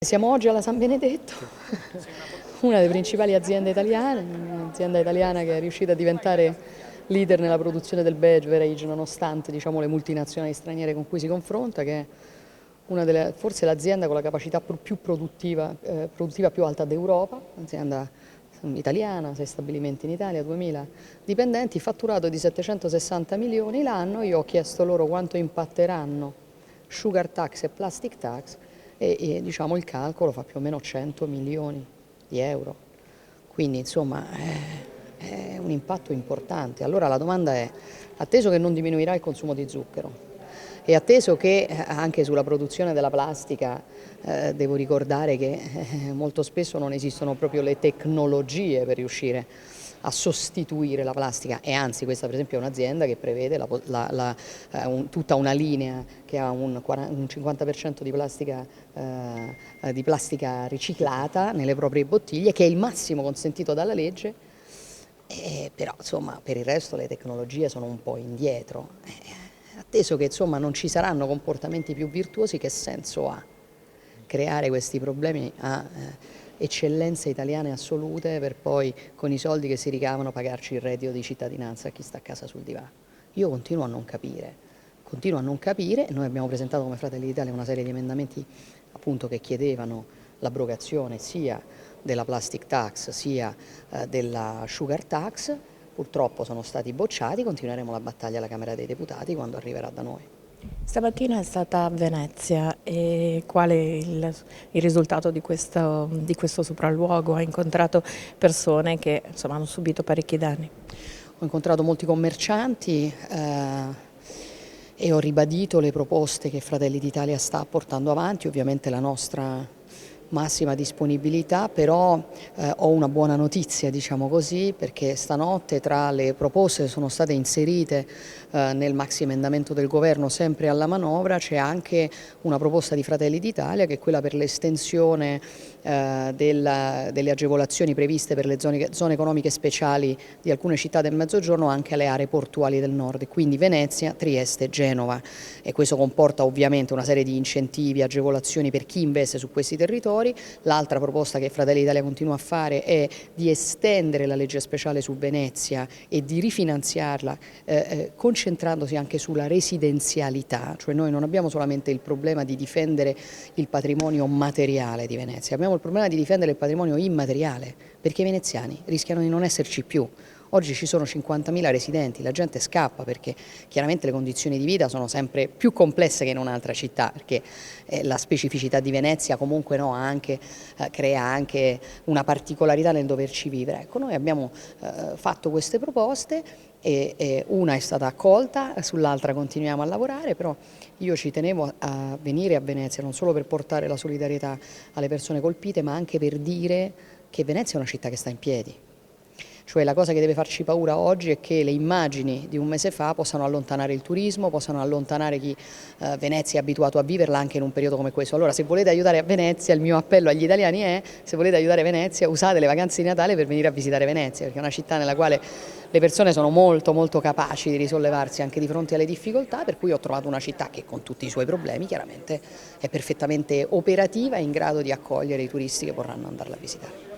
Siamo oggi alla San Benedetto, una delle principali aziende italiane, un'azienda italiana che è riuscita a diventare leader nella produzione del beverage nonostante, diciamo, le multinazionali straniere con cui si confronta, che è forse l'azienda con la capacità più produttiva più alta d'Europa, un'azienda italiana, 6 stabilimenti in Italia, 2000 dipendenti, fatturato di 760 milioni l'anno. Io ho chiesto loro quanto impatteranno sugar tax e plastic tax e diciamo il calcolo fa più o meno 100 milioni di euro, quindi insomma è un impatto importante. Allora la domanda è, atteso che non diminuirà il consumo di zucchero e atteso che anche sulla produzione della plastica devo ricordare che molto spesso non esistono proprio le tecnologie per riuscire a sostituire la plastica, e anzi questa per esempio è un'azienda che prevede tutta una linea che ha un 50% di plastica riciclata nelle proprie bottiglie, che è il massimo consentito dalla legge, però insomma per il resto le tecnologie sono un po' indietro. Atteso che insomma non ci saranno comportamenti più virtuosi, che senso ha creare questi problemi a eccellenze italiane assolute per poi con i soldi che si ricavano pagarci il reddito di cittadinanza a chi sta a casa sul divano? Io continuo a non capire. Noi abbiamo presentato come Fratelli d'Italia una serie di emendamenti appunto che chiedevano l'abrogazione sia della plastic tax sia della sugar tax. Purtroppo sono stati bocciati, continueremo la battaglia alla Camera dei Deputati quando arriverà da noi. Stamattina è stata a Venezia e qual è il risultato di questo sopralluogo? Ha incontrato persone che insomma, hanno subito parecchi danni. Ho incontrato molti commercianti e ho ribadito le proposte che Fratelli d'Italia sta portando avanti, ovviamente la nostra massima disponibilità, però ho una buona notizia, diciamo così, perché stanotte tra le proposte che sono state inserite nel maxi emendamento del governo sempre alla manovra c'è anche una proposta di Fratelli d'Italia che è quella per l'estensione delle agevolazioni previste per le zone economiche speciali di alcune città del Mezzogiorno anche alle aree portuali del nord, quindi Venezia, Trieste, Genova, e questo comporta ovviamente una serie di incentivi, agevolazioni per chi investe su questi territori. L'altra proposta che Fratelli d'Italia continua a fare è di estendere la legge speciale su Venezia e di rifinanziarla concentrandosi anche sulla residenzialità, cioè noi non abbiamo solamente il problema di difendere il patrimonio materiale di Venezia, abbiamo il problema di difendere il patrimonio immateriale, perché i veneziani rischiano di non esserci più. Oggi ci sono 50.000 residenti, la gente scappa perché chiaramente le condizioni di vita sono sempre più complesse che in un'altra città, perché la specificità di Venezia comunque no, crea anche una particolarità nel doverci vivere. Ecco, noi abbiamo fatto queste proposte e una è stata accolta, sull'altra continuiamo a lavorare, però io ci tenevo a venire a Venezia non solo per portare la solidarietà alle persone colpite, ma anche per dire che Venezia è una città che sta in piedi. Cioè la cosa che deve farci paura oggi è che le immagini di un mese fa possano allontanare il turismo, possano allontanare chi Venezia è abituato a viverla anche in un periodo come questo. Allora se volete aiutare a Venezia, il mio appello agli italiani è: se volete aiutare Venezia, usate le vacanze di Natale per venire a visitare Venezia, perché è una città nella quale le persone sono molto molto capaci di risollevarsi anche di fronte alle difficoltà, per cui ho trovato una città che con tutti i suoi problemi chiaramente è perfettamente operativa e in grado di accogliere i turisti che vorranno andarla a visitare.